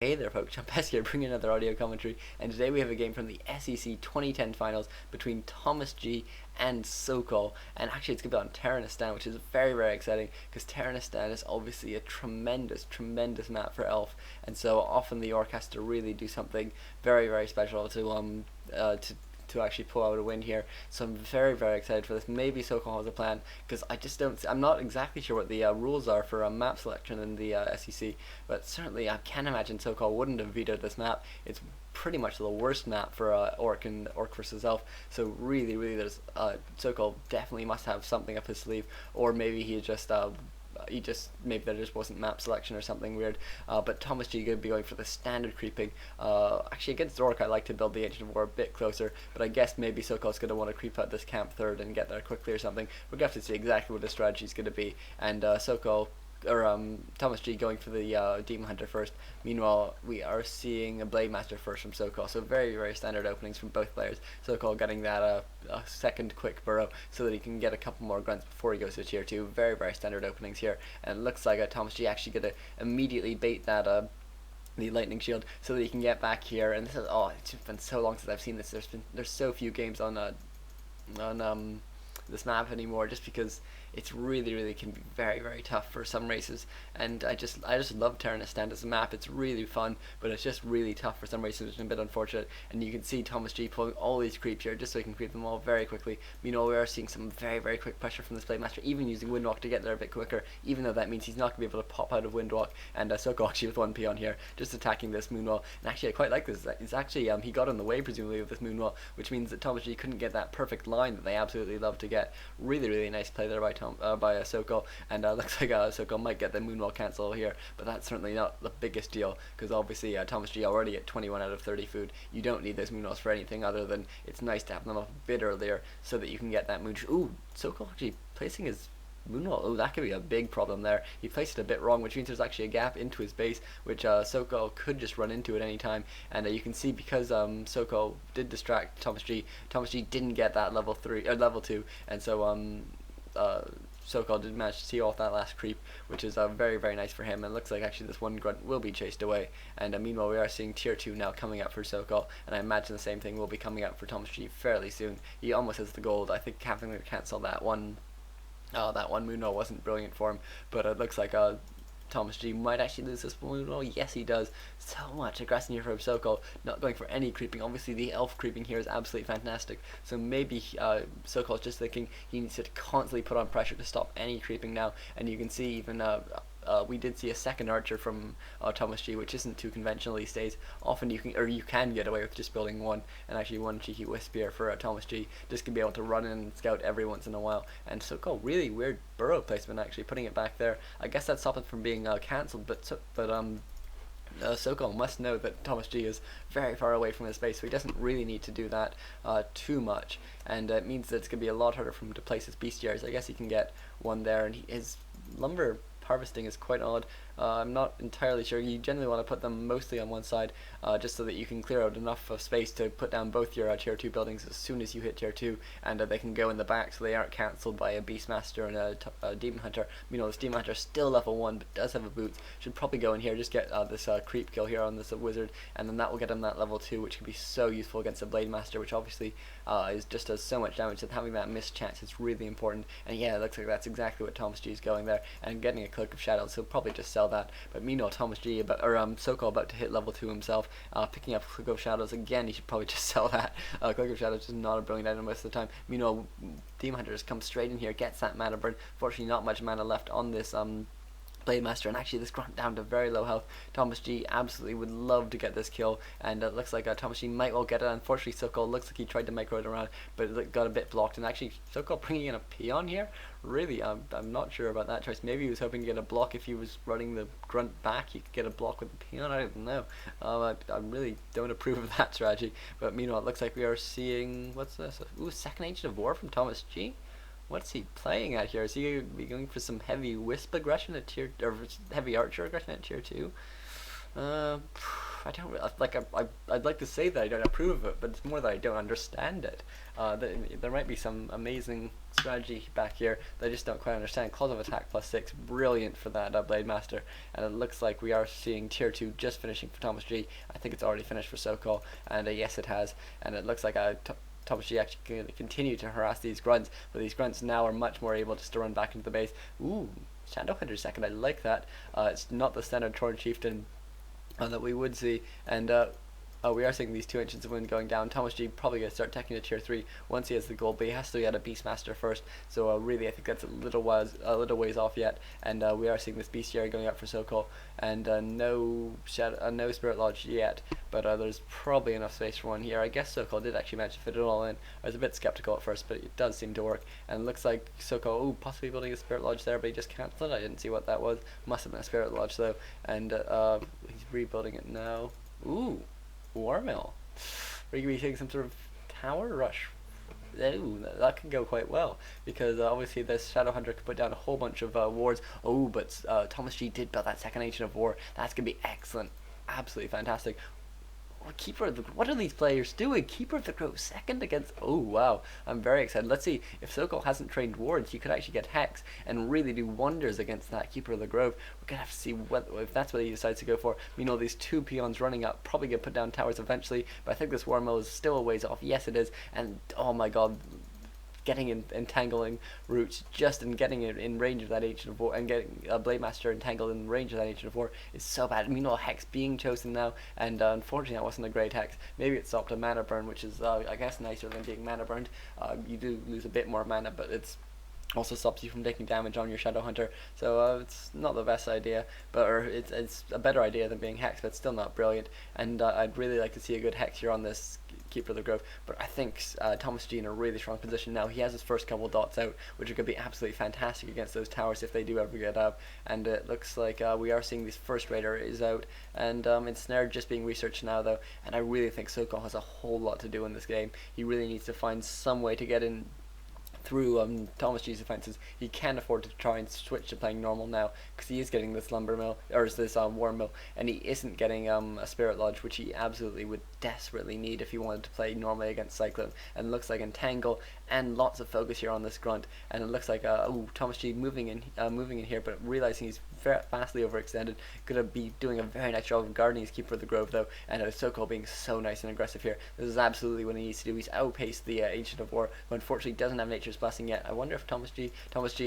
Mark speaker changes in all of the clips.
Speaker 1: Hey there folks, Chumpesque here bringing another audio commentary, and today we have a game from the SEC 2010 finals between ThomasG and Sokol, and actually it's going to be on Terranistan, which is very, very exciting, because Terranistan is obviously a tremendous, tremendous map for Elf, and so often the Orc has to really do something very, very special to actually pull out a win here. So I'm very, very excited for this. Maybe Sokol has a plan, because I'm not exactly sure what the rules are for map selection in the SEC, but certainly I can imagine Sokol wouldn't have vetoed this map. It's pretty much the worst map for Orc and Orc versus Elf. So really, really, there's Sokol definitely must have something up his sleeve, or maybe maybe there just wasn't map selection or something weird. But ThomasG going to be going for the standard creeping. Actually, against Orc, I like to build the Ancient of War a bit closer, but I guess maybe Sokol's going to want to creep out this camp third and get there quickly or something. We're going to have to see exactly what his strategy is going to be. And ThomasG going for the Demon Hunter first. Meanwhile, we are seeing a Blade Master first from Sokol. So very, very standard openings from both players. Sokol getting that a second quick burrow so that he can get a couple more grunts before he goes to tier 2. Very, very standard openings here. And it looks like ThomasG actually going to immediately bait that the lightning shield so that he can get back here. And this is, it's just been so long since I've seen this. There's so few games on this map anymore, just because it's really, really can be very, very tough for some races. And I just love Terranistan as a map. It's really fun, but it's just really tough for some races, which is a bit unfortunate. And you can see ThomasG pulling all these creeps here just so he can creep them all very quickly. Meanwhile, we are seeing some very, very quick pressure from this Blade Master, even using Windwalk to get there a bit quicker, even though that means he's not going to be able to pop out of Windwalk. And Sokol actually with 1p on here, just attacking this Moonwall. And actually I quite like this. It's actually, he got in the way presumably of this Moonwall, which means that ThomasG couldn't get that perfect line that they absolutely love to get. Really, really nice play there by Sokol, and looks like Sokol might get the Moonwall cancel here, but that's certainly not the biggest deal, because obviously ThomasG already at 21 out of 30 food. You don't need those Moonwalls for anything other than it's nice to have them up a bit earlier so that you can get that moon. Ooh, Sokol actually placing his Moonwall. Oh, that could be a big problem there. He placed it a bit wrong, which means there's actually a gap into his base, which Sokol could just run into at any time. And you can see because Sokol did distract ThomasG, ThomasG didn't get that level 3 or level 2, and so Sokol did manage to see off that last creep, which is very, very nice for him. And it looks like actually this one grunt will be chased away. And meanwhile, we are seeing tier 2 now coming up for Sokol, and I imagine the same thing will be coming up for ThomasG fairly soon. He almost has the gold. I think having to cancel that one Moonwall wasn't brilliant for him, but it looks like ThomasG might actually lose this Moonwall. Yes, he does. So much aggression here from Sokol, not going for any creeping. Obviously, the elf creeping here is absolutely fantastic. So maybe Sokol's just thinking he needs to constantly put on pressure to stop any creeping now. And you can see even we did see a second archer from ThomasG, which isn't too conventional these days. Often you can get away with just building one, and actually one cheeky wisp here for ThomasG, just to be able to run in and scout every once in a while. And Sokol, really weird burrow placement, actually putting it back there. I guess that stopped it from being cancelled, but Sokol must know that ThomasG is very far away from his base, so he doesn't really need to do that too much, and it means that it's going to be a lot harder for him to place his bestiaries. I guess he can get one there, and his lumber harvesting is quite odd. I'm not entirely sure. You generally want to put them mostly on one side, just so that you can clear out enough of space to put down both your tier 2 buildings as soon as you hit tier 2, and they can go in the back so they aren't cancelled by a Beastmaster and a Demon Hunter. This Demon Hunter is still level 1 but does have a boot. Should probably go in here, just get this creep kill here on this wizard, and then that will get him that level 2, which can be so useful against a Blade Master, which obviously just does so much damage that having that missed chance is really important. And yeah, it looks like that's exactly what ThomasG is going there, and getting a Cloak of Shadows, so probably just sell that. But meanwhile, Sokol about to hit level 2 himself, picking up Cloak of Shadows again. He should probably just sell that. Cloak of Shadows is not a brilliant item most of the time. Meanwhile, Demon Hunter just comes straight in here, gets that mana burn. Fortunately, not much mana left on this Blade Master, and actually this grunt down to very low health. ThomasG absolutely would love to get this kill, and it looks like ThomasG might well get it. Unfortunately, Sokol looks like he tried to micro it around, but it got a bit blocked, and actually Sokol bringing in a peon here, really, I'm not sure about that choice. Maybe he was hoping to get a block if he was running the grunt back. He could get a block with the peon, I don't know. I really don't approve of that strategy, but meanwhile it looks like we are seeing, what's this? Ooh, second Ancient of War from ThomasG? What's he playing at here? Is he going for some heavy wisp aggression at tier, or heavy archer aggression at tier 2? I don't like. I'd like to say that I don't approve of it, but it's more that I don't understand it. There might be some amazing strategy back here that I just don't quite understand. Claws of Attack +6, brilliant for that Blade Master, and it looks like we are seeing tier 2 just finishing for ThomasG. I think it's already finished for Sokol, and yes it has, and it looks like ThomasG actually going to continue to harass these grunts, but these grunts now are much more able just to run back into the base. Ooh, Shadowhunter second, I like that. It's not the standard Torn Chieftain that we would see, and we are seeing these 2 inches of wind going down. ThomasG probably going to start taking to tier 3 once he has the gold, but he has to get a Beastmaster first, so really I think that's a little ways off yet, and we are seeing this Bestiary going out for Sokol, and no Spirit Lodge yet, but there's probably enough space for one here. I guess Sokol did actually manage to fit it all in. I was a bit skeptical at first, but it does seem to work, and it looks like Sokol, possibly building a Spirit Lodge there, but he just cancelled it. I didn't see what that was. Must have been a Spirit Lodge though, and he's rebuilding it now. Ooh, War Mill. We're going to be seeing some sort of tower rush. Ooh, that can go quite well, because obviously this Shadowhunter can put down a whole bunch of wards. Oh, but ThomasG did build that second Ancient of War. That's going to be excellent. Absolutely fantastic. Keeper of the, what are these players doing? Keeper of the Grove second against, oh wow, I'm very excited. Let's see, if Sokol hasn't trained wards, he could actually get Hex and really do wonders against that Keeper of the Grove. We're gonna have to see if that's what he decides to go for. We know these 2 peons running up, probably gonna put down towers eventually, but I think this War Mill is still a ways off. Yes it is, and oh my god, getting entangling roots just in getting it in range of that Ancient of War, and getting a Blade Master entangled in range of that Ancient of War is so bad. Meanwhile, Hex being chosen now, and unfortunately that wasn't a great Hex. Maybe it stopped a mana burn, which is I guess nicer than being mana burned. You do lose a bit more mana, but it's also stops you from taking damage on your Shadowhunter, so it's not the best idea, but it's a better idea than being Hex, but still not brilliant, and I'd really like to see a good Hex here on this Keeper of the Grove, but I think ThomasG in a really strong position now. He has his first couple dots out, which are going to be absolutely fantastic against those towers if they do ever get up, and it looks like we are seeing this first Raider is out, and Ensnared just being researched now though, and I really think Sokol has a whole lot to do in this game. He really needs to find some way to get in through ThomasG's defenses. He can't afford to try and switch to playing normal now, because he is getting this Lumber Mill, or this War Mill, and he isn't getting a Spirit Lodge, which he absolutely would desperately need if he wanted to play normally against Cyclone. And it looks like Entangle and lots of focus here on this grunt, and it looks like ThomasG moving in here, but realizing he's very vastly overextended, gonna be doing a very nice job of guarding his Keeper of the Grove though, and Sokol being so nice and aggressive here. This is absolutely what he needs to do. He's outpaced the Ancient of War, who unfortunately doesn't have Nature's Blessing yet. I wonder if ThomasG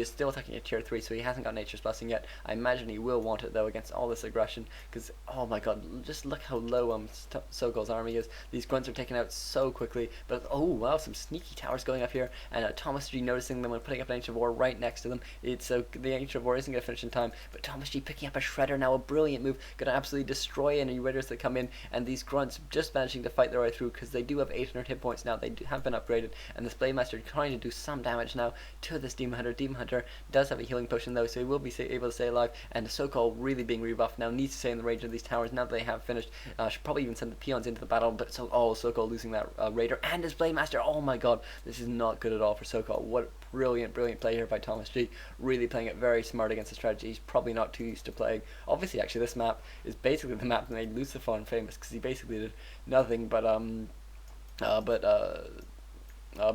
Speaker 1: is still attacking at tier 3, so he hasn't got Nature's Blessing yet. I imagine he will want it though against all this aggression, because oh my god, just look how low Sokol's army is. These grunts are taken out so quickly, but oh wow, some sneaky towers going up here, and ThomasG noticing them and putting up an Ancient of War right next to them. It's the Ancient of War isn't going to finish in time, but ThomasG picking up a Shredder now, a brilliant move, going to absolutely destroy any Raiders that come in, and these grunts just managing to fight their way through, because they do have 800 hit points now. They have been upgraded, and this Blade Master trying to do some damage now to this Demon Hunter. Demon Hunter does have a healing potion though, so he will be able to stay alive, and Sokol really being rebuffed now, needs to stay in the range of these towers now that they have finished. Should probably even send the peons into the battle, but Sokol losing that Raider and his Blade Master. Oh my god, this is not good at all for Sokol. What a brilliant play here by ThomasG, really playing it very smart against the strategy he's probably not too used to playing. Obviously actually this map is basically the map that made Lucifer famous, because he basically did nothing but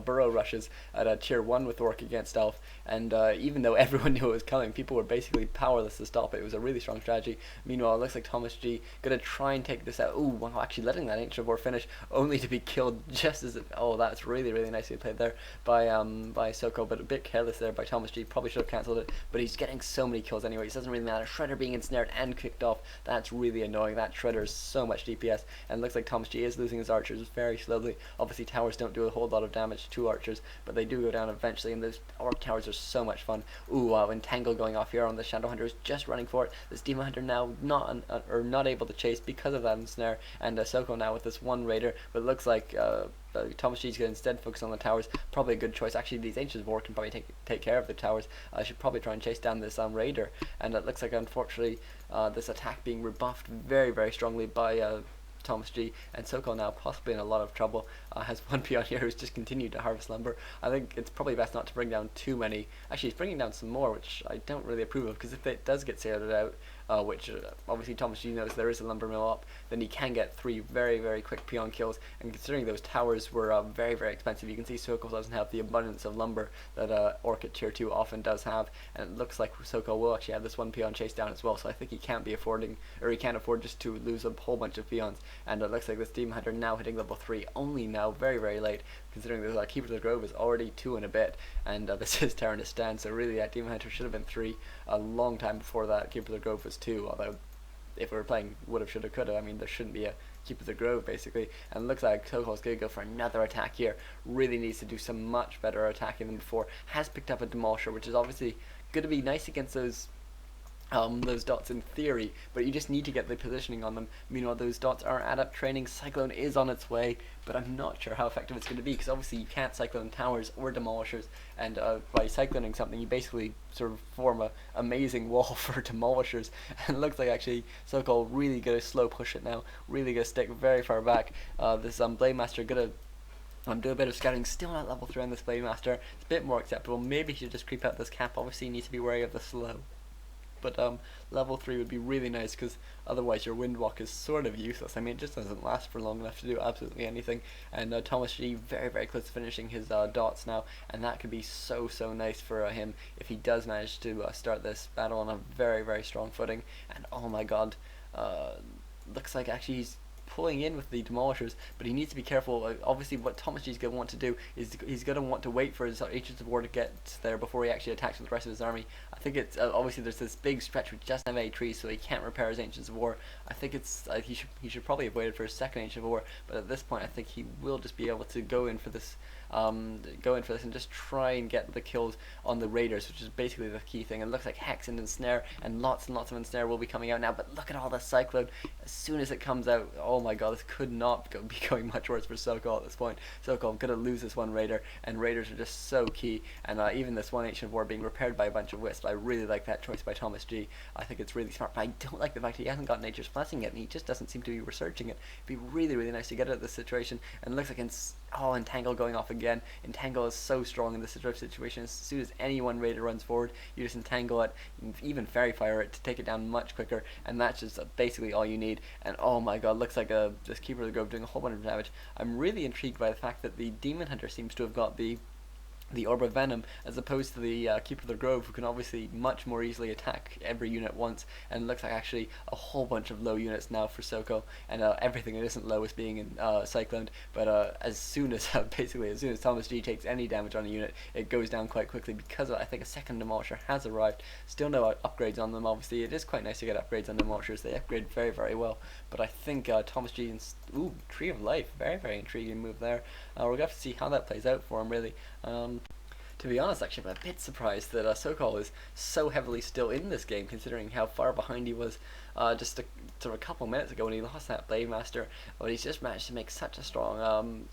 Speaker 1: burrow rushes at tier 1 with Orc against Elf, and even though everyone knew it was coming, people were basically powerless to stop it. It was a really strong strategy. Meanwhile, it looks like ThomasG gonna try and take this out. Ooh, wow, actually letting that Ancient of War finish, only to be killed just as that's really nicely played there by Sokol, but a bit careless there by ThomasG. Probably should have cancelled it, but he's getting so many kills anyway, it doesn't really matter. Shredder being ensnared and kicked off, that's really annoying. That Shredder is so much DPS, and it looks like ThomasG is losing his archers very slowly. Obviously towers don't do a whole lot of damage to archers, but they do go down eventually, and those Orc towers are so much fun. Ooh, wow, Entangle going off here on the Shadowhunter is just running for it. This Demon Hunter now not able to chase because of that ensnare, and Sokol now with this one Raider, but it looks like ThomasG is going to instead focus on the towers. Probably a good choice. Actually, these Ancients of War can probably take care of the towers. I should probably try and chase down this Raider, and it looks like unfortunately this attack being rebuffed very strongly by ThomasG, and Sokol now possibly in a lot of trouble. Has one peon here who's just continued to harvest lumber. I think it's probably best not to bring down too many. Actually, he's bringing down some more, which I don't really approve of, because if it does get sailed out, which obviously ThomasG knows there is a lumber mill up, then he can get 3 very, very quick peon kills. And considering those towers were very, very expensive, you can see Sokol doesn't have the abundance of lumber that Orchid Tier 2 often does have, and it looks like Sokol will actually have this 1 peon chase down as well, so I think he can't be affording, or he can't afford just to lose a whole bunch of peons. And it looks like this Demon Hunter now hitting level 3, only now, very, very late, considering the Keeper of the Grove is already 2 and a bit, and this is Terran to stand, so really that Demon Hunter should have been 3 a long time before that Keeper of the Grove was 2, although if we were playing woulda, shoulda, coulda, I mean there shouldn't be a Keeper of the Grove basically. And it looks like Sokol's going to go for another attack here, really needs to do some much better attacking than before, has picked up a Demolisher, which is obviously going to be nice against those dots in theory, but you just need to get the positioning on them. Meanwhile, those dots are adept training. Cyclone is on its way, but I'm not sure how effective it's going to be, because obviously you can't cyclone towers or demolishers, and by cycloning something you basically sort of form a amazing wall for demolishers. And it looks like actually Sokol really going to slow push it now, really going to stick very far back. This Blade Master going to do a bit of scouting, still not level 3 on this Blade Master. It's a bit more acceptable. Maybe he should just creep out this cap. Obviously you need to be wary of the slow, but level 3 would be really nice, because otherwise your Windwalk is sort of useless. I mean, it just doesn't last for long enough to do absolutely anything. And ThomasG very, very close to finishing his dots now, and that could be so, so nice for him if he does manage to start this battle on a very, very strong footing. And oh my god, looks like actually he's pulling in with the demolishers, but he needs to be careful. Obviously what ThomasG is going to want to do is he's going to want to wait for his Agents of War to get there before he actually attacks with the rest of his army. I think it's obviously there's this big stretch which doesn't have any trees, so he can't repair his Agents of War. I think it's he should probably have waited for his second Agent of War, but at this point I think he will just be able to go in for this and just try and get the kills on the raiders, which is basically the key thing. It looks like Hex and Ensnare, and lots of Ensnare will be coming out now, but look at all the Cyclone as soon as it comes out. Oh my god, this could not be going much worse for Sokol at this point. Sokol gonna lose this one raider, and raiders are just so key, and even this one Ancient of War being repaired by a bunch of Wisps. I really like that choice by ThomasG. I think it's really smart, but I don't like the fact he hasn't got Nature's Blessing yet, and he just doesn't seem to be researching it. It'd be really, really nice to get out of this situation, and it looks like Entangle going off again. Entangle is so strong in this sort of situation. As soon as any one raider runs forward, you just entangle it, even Fairy Fire it to take it down much quicker, and that's just basically all you need. And oh my god, looks like this Keeper of the Grove doing a whole bunch of damage. I'm really intrigued by the fact that the Demon Hunter seems to have got the Orb of Venom, as opposed to the Keeper of the Grove, who can obviously much more easily attack every unit once. And it looks like actually a whole bunch of low units now for Sokol, and everything that isn't low is being cycloned. But as soon as ThomasG takes any damage on a unit, it goes down quite quickly, because I think a second Demolisher has arrived. Still no upgrades on them. Obviously it is quite nice to get upgrades on Demolishers. They upgrade very, very well. But I think ThomasG and Tree of Life, very, very intriguing move there. We're going to have to see how that plays out for him, really. To be honest, actually, I'm a bit surprised that Sokol is so heavily still in this game, considering how far behind he was just a couple minutes ago when he lost that Blade Master. But he's just managed to make such a strong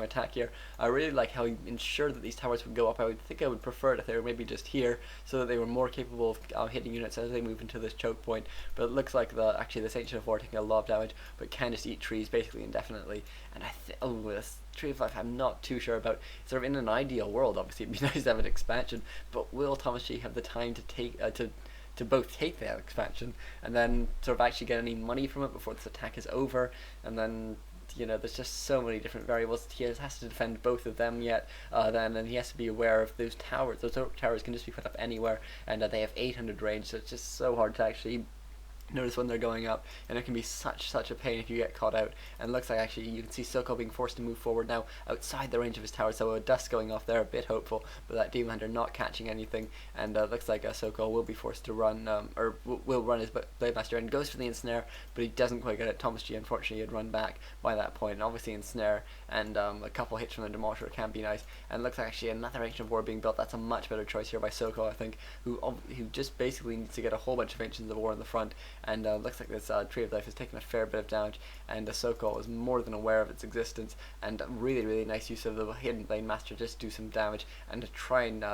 Speaker 1: attack here. I really like how he ensured that these towers would go up. I would prefer it if they were maybe just here, so that they were more capable of hitting units as they move into this choke point. But it looks like actually this Ancient of War taking a lot of damage, but can just eat trees basically indefinitely. And this Tree of Life I'm not too sure about. Sort of in an ideal world, obviously it'd be nice to have an expansion, but will ThomasG have the time to take to both take that expansion and then sort of actually get any money from it before this attack is over? And then there's just so many different variables. He has to defend both of them yet, and he has to be aware of those towers. Those towers can just be put up anywhere, and they have 800 range, so it's just so hard to actually notice when they're going up, and it can be such a pain if you get caught out. And it looks like actually you can see Sokol being forced to move forward now outside the range of his tower, so a dust going off there, a bit hopeful, but that Demon Hunter not catching anything. And looks like Sokol will be forced to run, or will run his Blade Master, and goes for the Ensnare, but he doesn't quite get it. ThomasG unfortunately had run back by that point, and obviously Ensnare and a couple hits from the Demolisher can be nice. And it looks like actually another Ancient of War being built. That's a much better choice here by Sokol, I think, who just basically needs to get a whole bunch of Ancients of War in the front. And looks like this Tree of Life has taken a fair bit of damage, and Sokol is more than aware of its existence, and really, really nice use of the Hidden Blade Master just to do some damage and to try and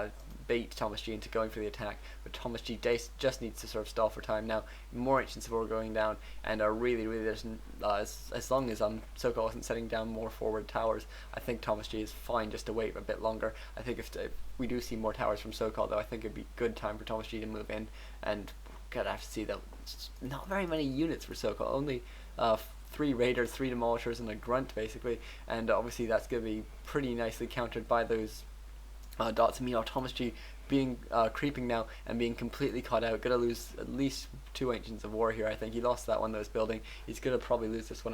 Speaker 1: bait ThomasG into going for the attack. But ThomasG just needs to sort of stall for time now. More Ancients of War going down, and really, there's as long as Sokol isn't setting down more forward towers, I think ThomasG is fine just to wait a bit longer. I think if we do see more towers from Sokol, though, I think it'd be good time for ThomasG to move in and gonna have to see though. Not very many units for Sokol. Only 3 raiders, 3 demolishers, and a grunt basically. And obviously that's gonna be pretty nicely countered by those dots. And meanwhile, ThomasG being creeping now and being completely caught out. Gonna lose at least 2 Ancients of War here. I think he lost that one that was building. He's gonna probably lose this one